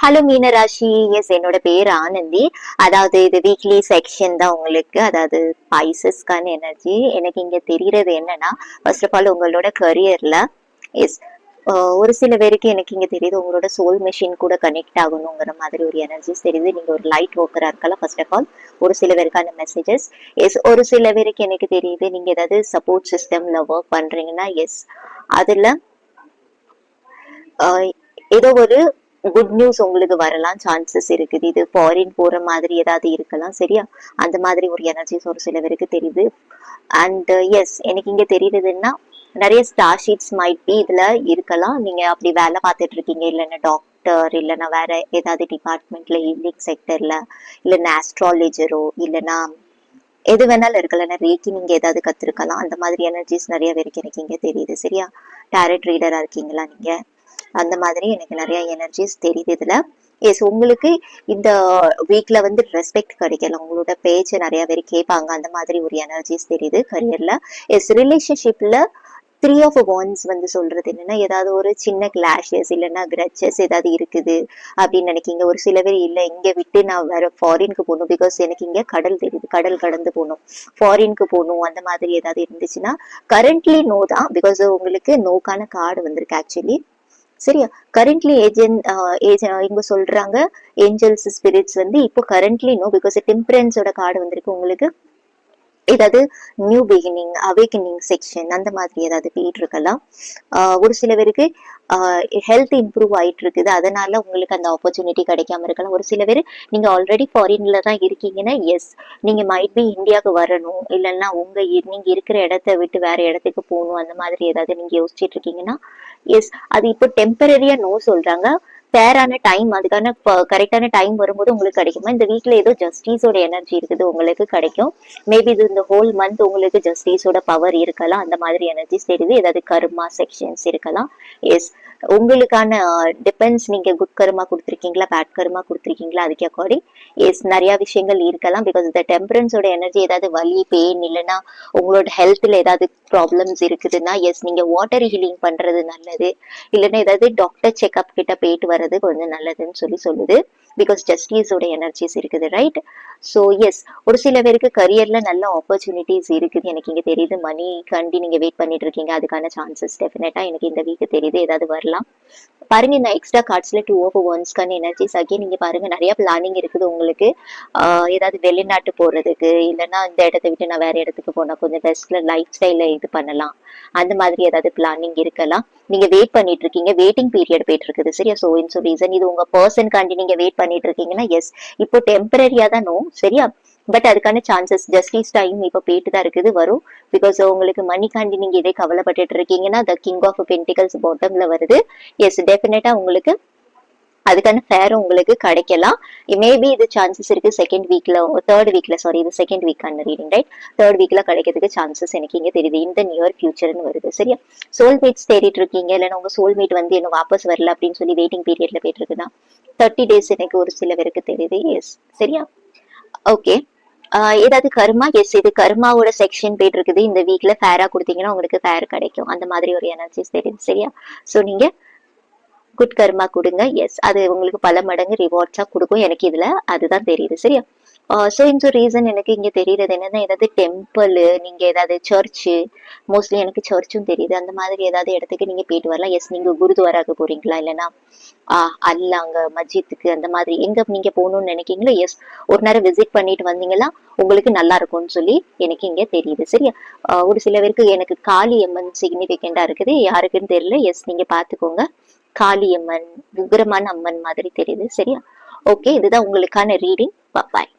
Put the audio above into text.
Hello மீனராசி. S, என்னோட பேர் ஆனந்தி. அதாவது இது வீக்லி செக்ஷன் தான் உங்களுக்கு. அதாவது ஸ்பைசஸ்க்கான எனர்ஜி எனக்கு இங்க தெரியறது என்னன்னா, ஃபர்ஸ்ட் ஆஃப் ஆல் உங்களோட கரியர்ல எஸ் ஒரு சில பேருக்கு எனக்கு இங்க தெரியுது உங்களோட சோல் மெஷின் கூட கனெக்ட் ஆகணுங்கிற மாதிரி ஒரு எனர்ஜிஸ் தெரியுது. நீங்க ஒரு லைட் ஒர்க்கரா இருக்கலாம் ஃபர்ஸ்ட் ஆஃப் ஆல். ஒரு சில பேருக்கான மெசேஜஸ் எஸ். ஒரு சில பேருக்கு எனக்கு தெரியுது நீங்க ஏதாவது சப்போர்ட் சிஸ்டம்ல ஒர்க் பண்றீங்கன்னா எஸ், அதுல ஏதோ ஒரு குட் நியூஸ் உங்களுக்கு வரலாம் சான்சஸ் இருக்குது. இது ஃபாரின் போற மாதிரி ஏதாவது இருக்கலாம், சரியா? அந்த மாதிரி ஒரு எனர்ஜிஸ் ஒரு சில பேருக்கு தெரியுது. அண்ட் எஸ், எனக்கு இங்க தெரியுதுன்னா நிறைய ஸ்டார் ஷீட்ஸ் மைட் பி இதுல இருக்கலாம். நீங்க அப்படி வேலை பார்த்துட்டு இருக்கீங்க, இல்லைன்னா டாக்டர், இல்லைன்னா வேற ஏதாவது டிபார்ட்மெண்ட்ல, ஹீலிங் செக்டர்ல, இல்லைன்னா ஆஸ்ட்ராலஜரோ, இல்லைன்னா எது வேணாலும் இருக்கலாம். ரேக்கி நீங்க ஏதாவது கத்துருக்கலாம். அந்த மாதிரி எனர்ஜிஸ் நிறைய பேருக்கு எனக்கு இங்க தெரியுது, சரியா? டேரட் ரீடரா இருக்கீங்களா நீங்க? அந்த மாதிரி எனக்கு நிறைய எனர்ஜிஸ் தெரியுது இதுல. எஸ், உங்களுக்கு இந்த வீக்ல வந்து ரெஸ்பெக்ட் கிடைக்கலாம். உங்களோட பேச்சு நிறைய பேர் கேட்பாங்க. அந்த மாதிரி ஒரு எனர்ஜிஸ் தெரியுது கரியர்ல. எஸ், ரிலேஷன்ஷிப்ல 3 of Wands வந்து சொல்றது என்னன்னா, ஏதாவது ஒரு சின்ன கிளாஷஸ் இல்லைன்னா கிரச்சஸ் ஏதாவது இருக்குது அப்படின்னு நினைக்கிங்க. ஒரு சில பேர் இல்ல, இங்க விட்டு நான் வேற ஃபாரினுக்கு போகணும், பிகாஸ் எனக்கு இங்க கடல் தெரியுது, கடல் கடந்து போகணும், ஃபாரினுக்கு போகணும், அந்த மாதிரி ஏதாவது இருந்துச்சுன்னா கரண்ட்லி நோ தான். பிகாஸ் உங்களுக்கு நோக்கான கார்டு வந்திருக்கு ஆக்சுவலி, சரியா? கரண்ட்லி இங்க சொல்றாங்க ஏஞ்சல்ஸ் ஸ்பிரிட்ஸ் வந்து இப்போ கரண்ட்லி நோ, பிகாஸ் டெம்பரன்ஸோட கார்டு வந்திருக்கு உங்களுக்கு. ஏதாவது நியூ பிகினிங், அவேக்கனிங் செக்ஷன் அந்த மாதிரி ஏதாவது போயிட்டு இருக்கலாம். ஒரு சில பேருக்கு ஹெல்த் இம்ப்ரூவ் ஆயிட்டு இருக்குது, அதனால உங்களுக்கு அந்த ஆப்பர்ச்சுனிட்டி கிடைக்காம இருக்கலாம். ஒரு சில பேர் நீங்க ஆல்ரெடி ஃபாரின்ல தான் இருக்கீங்கன்னா எஸ், நீங்க மைட் பி இந்தியாவுக்கு வரணும், இல்லைன்னா நீங்க இருக்கிற இடத்த விட்டு வேற இடத்துக்கு போகணும், அந்த மாதிரி ஏதாவது நீங்க யோசிச்சுட்டு இருக்கீங்கன்னா எஸ், அது இப்போ டெம்பரரியா நோ சொல்றாங்க. ஃபேரான டைம், அதுக்கான கரெக்டான டைம் வரும்போது உங்களுக்கு கிடைக்குமா? இந்த வீக்ல ஏதோ ஜஸ்டிஸோட எனர்ஜி இருக்குது, உங்களுக்கு கிடைக்கும். மேபி இது இந்த ஹோல் மந்த் உங்களுக்கு ஜஸ்டிஸோட பவர் இருக்கலாம். அந்த மாதிரி எனர்ஜிஸ் தெரியுது. ஏதாவது கர்மா செக்ஷன்ஸ் இருக்கலாம். எஸ், உங்களுக்கான டிபெண்ட்ஸ், நீங்க குட் கர்மா கொடுத்துருக்கீங்களா, பேட் கர்மா கொடுத்துருக்கீங்களா, அதுக்கு அக்கார்டிங் எஸ் நிறைய விஷயங்கள் இருக்கலாம். பிகாஸ் இந்த டெம்பரன்ஸோட எனர்ஜி ஏதாவது வலி, பெயின், இல்லைன்னா உங்களோட ஹெல்த்ல ஏதாவது ப்ராப்ளம்ஸ் இருக்குதுன்னா எஸ், நீங்க வாட்டர் ஹீலிங் பண்றது நல்லது, இல்லைன்னா ஏதாவது டாக்டர் செக்அப் கிட்ட போயிட்டு வர்றது கொஞ்சம் நல்லதுன்னு சொல்லுது. பிகாஸ் ஜஸ்டிஸோட எனர்ஜிஸ் இருக்குது, ரைட்? ஸோ எஸ், ஒரு சில பேருக்கு கரியர்ல நல்ல ஆப்பர்ச்சுனிட்டிஸ் இருக்குது எனக்கு இங்க தெரியுது. மணி கண்டி நீங்க வெயிட் பண்ணிட்டு இருக்கீங்க, அதுக்கான சான்சஸ் டெஃபினட்டா எனக்கு இந்த வீக் தெரியுது. ஏதாவது வரலாம் பாருங்க. இந்த எக்ஸ்ட்ரா கார்ட்ஸ்ல 2 of Wands எனர்ஜிஸ் ஆகி நீங்க பாருங்க, நிறைய பிளானிங் இருக்குது உங்களுக்கு. ஏதாவது வெளிநாட்டு போறதுக்கு, இல்லைன்னா இந்த இடத்த விட்டு நான் வேற இடத்துக்கு போனா கொஞ்சம் பெஸ்ட்ல லைஃப் ஸ்டைல இது பண்ணலாம், அந்த மாதிரி ஏதாவது பிளானிங் இருக்கலாம். நீங்க வெயிட் பண்ணிட்டு இருக்கீங்க, வெயிட்டிங் பீரியட் போயிட்டு இருக்குது, சரியா? சோ இன் ரீசன் இது உங்க பர்சன் காண்டி நீங்க வெயிட் பண்ணிட்டு இருக்கீங்கன்னா எஸ், இப்போ டெம்பரரியா தான் நோ, சரியா? பட் அதுக்கான சான்சஸ் ஜஸ்டிஸ் டைம் இப்ப போயிட்டு தான் இருக்குது, வரும். பிகாஸ் உங்களுக்கு மணிக்காண்டி நீங்க இதே கவலைப்பட்டுட்டு இருக்கீங்கன்னா த கிங் ஆஃப் பென்டிகல்ஸ் பாட்டம்ல வருது. எஸ், டெஃபினட்டா உங்களுக்கு அதுக்கான ஃபேர் உங்களுக்கு கிடைக்கலாம். மேபி இது சான்சஸ் இருக்கு செகண்ட் வீக்ல, தேர்ட் வீக்ல, சாரி இது செகண்ட் வீக்கான ரீடிங், ரைட்? தேர்ட் வீக்ல கிடைக்கிறதுக்கு சான்சஸ் எனக்கு இங்க தெரியுது. இந்த நியர் ஃபியூச்சர்னு வருது, சரியா? சோல்மேட்ஸ் தேடிட்டு இருக்கீங்க, இல்லைன்னா உங்க சோல்மேட் வந்து என்ன வாபஸ் வரல அப்படின்னு சொல்லி வெயிட்டிங் பீரியட்ல போயிட்டு இருக்குன்னா 30 days எனக்கு ஒரு சில பேருக்கு தெரியுது, எஸ், சரியா? ஓகே. ஏதாவது கர்மா, எஸ், இது கர்மாவோட செக்ஷன் போயிட்டு இருக்குது. இந்த வீக்ல ஃபேரா கொடுத்தீங்கன்னா உங்களுக்கு ஃபேர் கிடைக்கும், அந்த மாதிரி ஒரு எனர்ஜிஸ் தெரியுது, சரியா? சோ நீங்க குட் கர்மா கொடுங்க, எஸ், அது உங்களுக்கு பல மடங்கு ரிவார்ட்ஸா கொடுக்கும் எனக்கு இதுல, அதுதான் தெரியுது, சரியா? ஸோ இந்த ரீசன் எனக்கு இங்க தெரியறது என்னன்னா, ஏதாவது டெம்பிள், நீங்க ஏதாவது சர்ச்சு, மோஸ்ட்லி எனக்கு சர்ச்சும் தெரியுது, அந்த மாதிரி ஏதாவது இடத்துக்கு நீங்க போயிட்டு வரலாம். எஸ், நீங்க குருத்வாராக்கு போறீங்களா, இல்லைன்னா அல்லாங்க மஸ்ஜித்துக்கு, அந்த மாதிரி எங்க நீங்க போகணும்னு நினைக்கீங்களோ எஸ், ஒரு நேரம் விசிட் பண்ணிட்டு வந்தீங்கன்னா உங்களுக்கு நல்லா இருக்கும்னு சொல்லி எனக்கு இங்க தெரியுது, சரியா? ஒரு சில பேருக்கு எனக்கு காளி அம்மன் சிக்னிபிகண்டா இருக்குது, யாருக்குன்னு தெரியல. எஸ், நீங்க பாத்துக்கோங்க. காளியம்மன் உக்கிரமான அம்மன் மாதிரி தெரியுது, சரியா? ஓகே, இதுதான் உங்களுக்கான ரீடிங். பாய்.